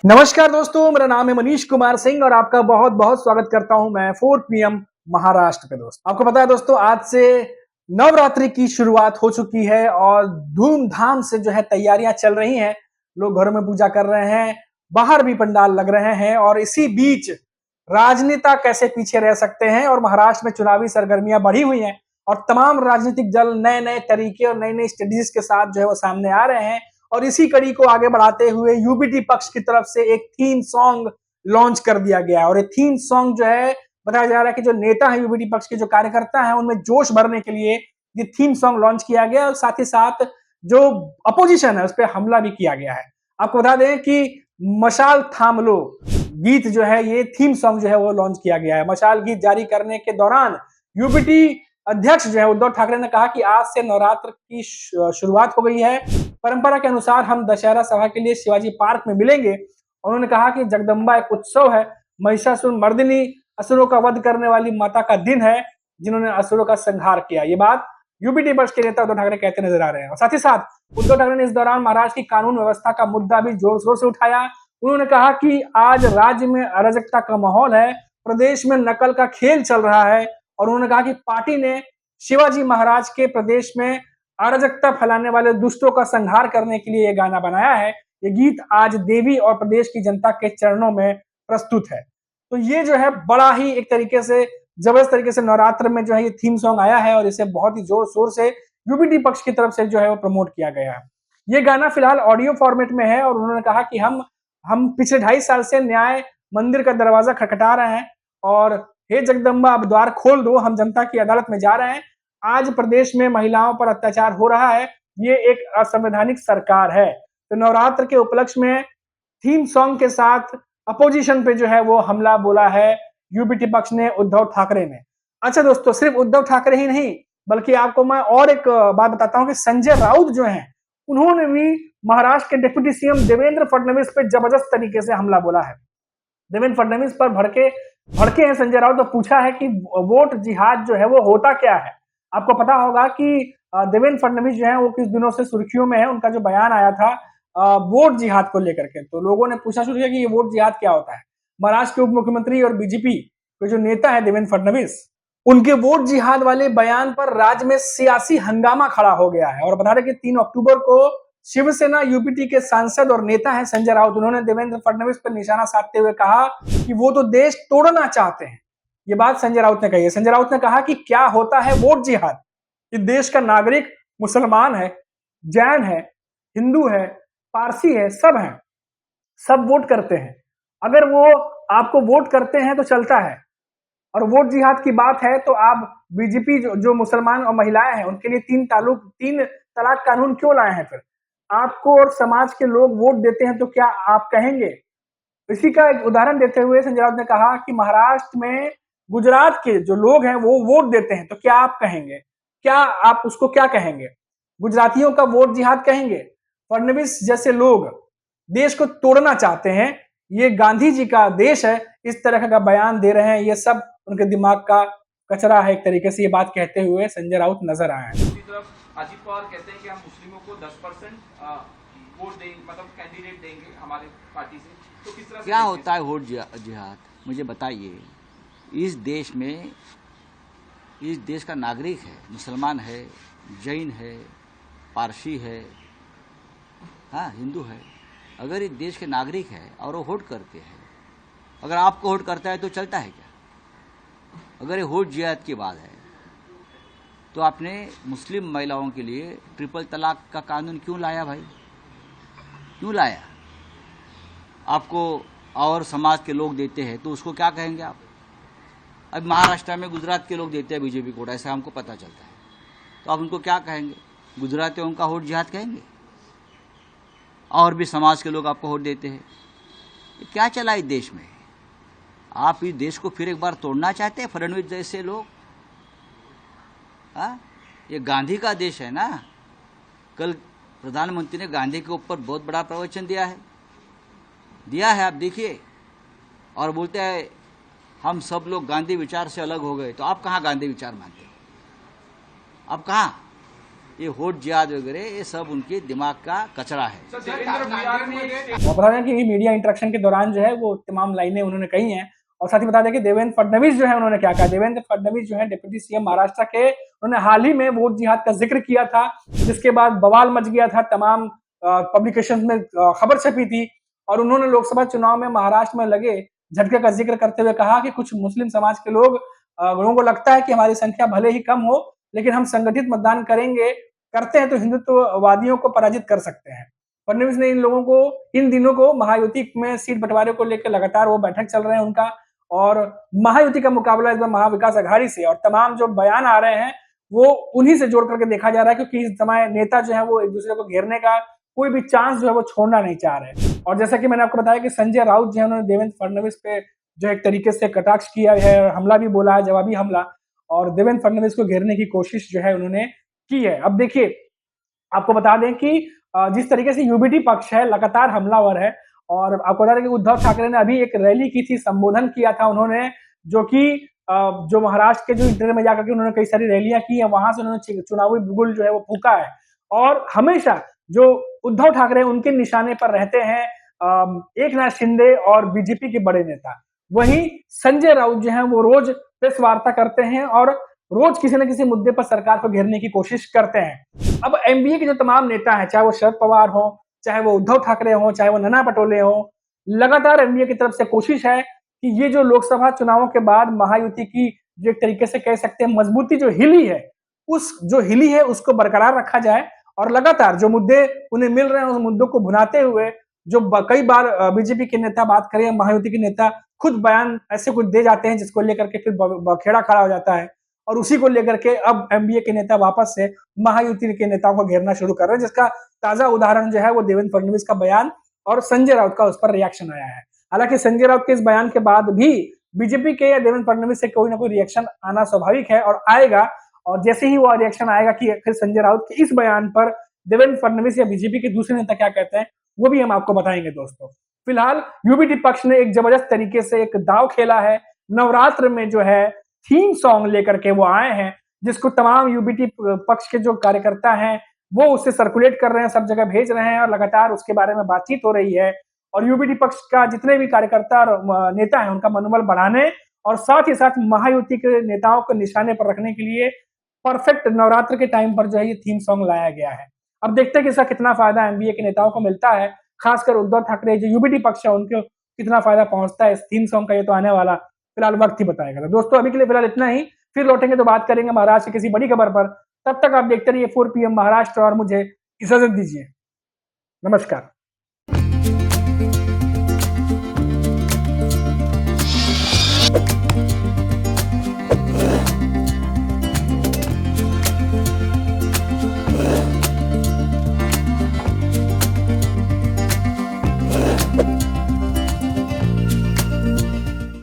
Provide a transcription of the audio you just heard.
नमस्कार दोस्तों, मेरा नाम है मनीष कुमार सिंह और आपका बहुत बहुत स्वागत करता हूं मैं 4 PM महाराष्ट्र पे। दोस्तों, आपको पता है दोस्तों, आज से नवरात्रि की शुरुआत हो चुकी है और धूमधाम से जो है तैयारियां चल रही हैं। लोग घरों में पूजा कर रहे हैं, बाहर भी पंडाल लग रहे हैं और इसी बीच राजनेता कैसे पीछे रह सकते हैं और महाराष्ट्र में चुनावी सरगर्मियां बढ़ी हुई हैं और तमाम राजनीतिक दल नए नए तरीके और नई नई स्ट्रेटेजीज के साथ जो है वो सामने आ रहे हैं। और इसी कड़ी को आगे बढ़ाते हुए यूबीटी पक्ष की तरफ से एक थीम सॉन्ग लॉन्च कर दिया गया और ये थीम सॉन्ग जो है, बताया जा रहा है कि जो नेता है यूबीटी पक्ष के, जो कार्यकर्ता हैं, उनमें जोश भरने के लिए ये थीम सॉन्ग लॉन्च किया गया और साथ ही साथ जो अपोजिशन है उस पर हमला भी किया गया है। आपको बता दें कि मशाल थाम लो गीत जो है, ये थीम सॉन्ग जो है वो लॉन्च किया गया है। मशाल गीत जारी करने के दौरान यूबीटी अध्यक्ष जो है उद्धव ठाकरे ने कहा कि आज से नवरात्र की शुरुआत हो गई है। परंपरा के अनुसार हम दशहरा सभा के लिए शिवाजी पार्क में मिलेंगे। उन्होंने कहा कि जगदम्बा एक उत्सव है, महिषासुर मर्दिनी असुरों का वध करने वाली माता का दिन है, जिन्होंने असुरों का संहार किया। ये बात यूपीटी पक्ष के नेता उद्धव ठाकरे कहते नजर आ रहे हैं। और साथ ही साथ उद्धव ठाकरे ने इस दौरान महाराष्ट्र की कानून व्यवस्था का मुद्दा भी जोर शोर से उठाया। उन्होंने कहा कि आज राज्य में अराजकता का माहौल है, प्रदेश में नकल का खेल चल रहा है और उन्होंने कहा कि पार्टी ने शिवाजी महाराज के प्रदेश में अराजकता फैलाने वाले दुष्टों का संहार करने के लिए यह गाना बनाया है। ये गीत आज देवी और प्रदेश की जनता के चरणों में प्रस्तुत है। तो ये जो है बड़ा ही एक तरीके से जबरदस्त तरीके से नवरात्र में जो है ये थीम सॉन्ग आया है और इसे बहुत ही जोर शोर से यूबीटी पक्ष की तरफ से जो है वो प्रमोट किया गया है। ये गाना फिलहाल ऑडियो फॉर्मेट में है और उन्होंने कहा कि हम पिछले 2.5 साल से न्याय मंदिर का दरवाजा खटखटा रहे हैं और हे जगदम्बा अब द्वार खोल दो, हम जनता की अदालत में जा रहे हैं। आज प्रदेश में महिलाओं पर अत्याचार हो रहा है, ये एक असंवैधानिक सरकार है। तो नवरात्र के उपलक्ष्य में थीम सॉन्ग के साथ अपोजिशन पे जो है वो हमला बोला है यूबीटी पक्ष ने, उद्धव ठाकरे ने। अच्छा दोस्तों, सिर्फ उद्धव ठाकरे ही नहीं बल्कि आपको मैं और एक बात बताता हूं कि संजय राउत जो हैं, उन्होंने भी महाराष्ट्र के डिप्टी सीएम देवेंद्र फडणवीस पे जबरदस्त तरीके से हमला बोला है। देवेंद्र फडणवीस पर भड़के भड़के हैं संजय राउत और पूछा है कि वोट जिहाद जो है वो होता क्या है। आपको पता होगा कि देवेंद्र फडणवीस जो है वो कुछ दिनों से सुर्खियों में है। उनका जो बयान आया था वोट जिहाद को लेकर के, तो लोगों ने पूछा शुरू किया कि ये वोट जिहाद क्या होता है। महाराष्ट्र के उप मुख्यमंत्री और बीजेपी के जो नेता है देवेंद्र फडणवीस, उनके वोट जिहाद वाले बयान पर राज्य में सियासी हंगामा खड़ा हो गया है। और बता रहे कि 3 अक्टूबर को शिवसेना यूपीटी के सांसद और नेता हैं संजय राउत, उन्होंने देवेंद्र फडणवीस पर निशाना साधते हुए कहा कि वो तो देश तोड़ना चाहते हैं। ये बात संजय राउत ने कही है। संजय राउत ने कहा कि क्या होता है वोट जिहाद। इस देश का नागरिक मुसलमान है, जैन है, हिंदू है, पारसी है, सब हैं, सब वोट करते हैं। अगर वो आपको वोट करते हैं तो चलता है। और वोट जिहाद की बात है तो आप बीजेपी जो मुसलमान और महिलाएं हैं उनके लिए 3 तलाक कानून क्यों लाए हैं? फिर आपको और समाज के लोग वोट देते हैं तो क्या आप कहेंगे? इसी का एक उदाहरण देते हुए संजय राउत ने कहा कि महाराष्ट्र में गुजरात के जो लोग हैं वो वोट देते हैं तो क्या आप कहेंगे? क्या आप उसको क्या कहेंगे? गुजरातियों का वोट जिहाद कहेंगे? फडणवीस जैसे लोग देश को तोड़ना चाहते हैं, ये गांधी जी का देश है, इस तरह का बयान दे रहे हैं। ये सब उनके दिमाग का कचरा है एक तरीके से। ये बात कहते हुए संजय राउत नजर आए हैं। दूसरी तरफ अजीत पवार कहते हैं कि हम मुस्लिमों को 10% वोट देंगे, मतलब कैंडिडेट देंगे हमारे पार्टी से। तो किस तरह से क्या होता है वोट जिहाद, मुझे बताइए। इस देश में, इस देश का नागरिक है, मुसलमान है, जैन है, पारसी है, हाँ हिंदू है। अगर इस देश के नागरिक है और वो वोट करते हैं, अगर आपको वोट करता है तो चलता है क्या? अगर ये वोट जिहाद की बात है तो आपने मुस्लिम महिलाओं के लिए ट्रिपल तलाक का कानून क्यों लाया भाई? क्यों लाया? आपको और समाज के लोग देते हैं तो उसको क्या कहेंगे आप? अब महाराष्ट्र में गुजरात के लोग देते हैं बीजेपी को, ऐसा हमको पता चलता है, तो आप उनको क्या कहेंगे? गुजरातियों का वोट जिहाद कहेंगे? और भी समाज के लोग आपको वोट देते हैं। ये क्या चला इस देश में? आप इस देश को फिर एक बार तोड़ना चाहते हैं, फडणवीस जैसे लोग? हाँ, ये गांधी का देश है ना। कल प्रधानमंत्री ने गांधी के ऊपर बहुत बड़ा प्रवचन दिया है, आप देखिए। और बोलते हैं हम सब लोग गांधी विचार से अलग हो गए। तो आप कहाँ गांधी विचार मानते हो? आप कहाँ? ये होट जिहाद वगैरह ये सब उनके दिमाग का कचरा है। सर देवेंद्र भुयार ने और बता दें कि मीडिया इंटरेक्शन के दौरान जो है वो तमाम लाइनें उन्होंने कही हैं। और साथ ही बता दें कि देवेंद्र फडणवीस जो है उन्होंने क्या कहा। देवेंद्र फडणवीस जो है डिप्टी सीएम महाराष्ट्र के, उन्होंने हाल ही में वोट जिहाद का जिक्र किया था, जिसके बाद बवाल मच गया था, तमाम पब्लिकेशन में खबर छपी थी। और उन्होंने लोकसभा चुनाव में महाराष्ट्र में लगे झटके का जिक्र करते हुए कहा कि कुछ मुस्लिम समाज के लोगों को लगता है कि हमारी संख्या भले ही कम हो, लेकिन हम संगठित मतदान करते हैं तो हिंदुत्ववादियों को पराजित कर सकते हैं। फडणवीस ने इन दिनों को महायुति में सीट बंटवारे को लेकर लगातार वो बैठक चल रहे हैं उनका, और महायुति का मुकाबला इस बार महाविकास अघाड़ी से, और तमाम जो बयान आ रहे हैं वो उन्हीं से जोड़ करके देखा जा रहा है, क्योंकि इस समय नेता जो है वो एक दूसरे को घेरने का कोई भी चांस जो है वो छोड़ना नहीं चाह रहे। और जैसा कि मैंने आपको बताया कि संजय राउत जो है उन्होंने देवेंद्र फडणवीस पे जो एक तरीके से कटाक्ष किया है, हमला भी बोला है, जवाबी हमला, और देवेंद्र फडणवीस को घेरने की कोशिश जो है उन्होंने की है। अब देखिए, आपको बता दें कि जिस तरीके से यूबीटी पक्ष है लगातार हमलावर है, और आपको बता दें कि उद्धव ठाकरे ने अभी एक रैली की थी, संबोधन किया था उन्होंने, जो कि जो महाराष्ट्र के जो इंटरनेट में जाकर के उन्होंने कई सारी रैलियां की है, वहां से उन्होंने चुनावी बिगुल जो है वो फूका है। और हमेशा जो उद्धव ठाकरे उनके निशाने पर रहते हैं एकनाथ शिंदे और बीजेपी के बड़े नेता। वहीं संजय राउत जो है वो रोज प्रेस वार्ता करते हैं और रोज किसी न किसी मुद्दे पर सरकार को घेरने की कोशिश करते हैं। अब एनडीए के जो तमाम नेता हैं, चाहे वो शरद पवार हो, चाहे वो उद्धव ठाकरे हो, चाहे वो नाना पटोले हो, लगातार एनडीए की तरफ से कोशिश है कि ये जो लोकसभा चुनावों के बाद महायुति की जो एक तरीके से कह सकते हैं मजबूती जो हिली है उसको बरकरार रखा जाए, और लगातार जो मुद्दे उन्हें मिल रहे हैं उस मुद्दों को भुनाते हुए, जो कई बार बीजेपी के नेता बात करें, महायुति के नेता खुद बयान ऐसे कुछ दे जाते हैं जिसको लेकर के फिर बखेड़ा खड़ा हो जाता है, और उसी को लेकर के अब एमबीए के नेता वापस से महायुति के नेताओं को घेरना शुरू कर रहे हैं, जिसका ताजा उदाहरण जो है वो देवेंद्र फडणवीस का बयान और संजय राउत का उस पर रिएक्शन आया है। हालांकि संजय राउत के इस बयान के बाद भी बीजेपी के या देवेंद्र फडणवीस से कोई ना कोई रिएक्शन आना स्वाभाविक है और आएगा, और जैसे ही वो रिएक्शन आएगा कि फिर संजय राउत के इस बयान पर देवेंद्र फडणवीस या बीजेपी के दूसरे नेता क्या कहते हैं वो भी हम आपको बताएंगे दोस्तों। फिलहाल यूबीटी पक्ष ने एक जबरदस्त तरीके से एक दाव खेला है, नवरात्र में जो है थीम सॉन्ग लेकर के वो आए हैं, जिसको तमाम यूबीटी पक्ष के जो कार्यकर्ता हैं वो उससे सर्कुलेट कर रहे हैं, सब जगह भेज रहे हैं, और लगातार उसके बारे में बातचीत हो रही है। और यूबीटी पक्ष का जितने भी कार्यकर्ता और नेता हैं उनका मनोबल बढ़ाने और साथ ही साथ महायुति के नेताओं को निशाने पर रखने के लिए परफेक्ट नवरात्र के टाइम पर जो है ये थीम सॉन्ग लाया गया है। अब देखते हैं कि इसका कितना फायदा एनडीए के नेताओं को मिलता है, खासकर उद्धव ठाकरे जो यूबीटी पक्ष है उनको कितना फायदा पहुंचता है इस थीम सॉन्ग का, ये तो आने वाला फिलहाल वक्त ही बताएगा। तो दोस्तों अभी के लिए फिलहाल इतना ही, फिर लौटेंगे तो बात करेंगे महाराष्ट्र की किसी बड़ी खबर पर। तब तक आप देखते रहिए 4 PM महाराष्ट्र और मुझे इजाजत दीजिए। नमस्कार।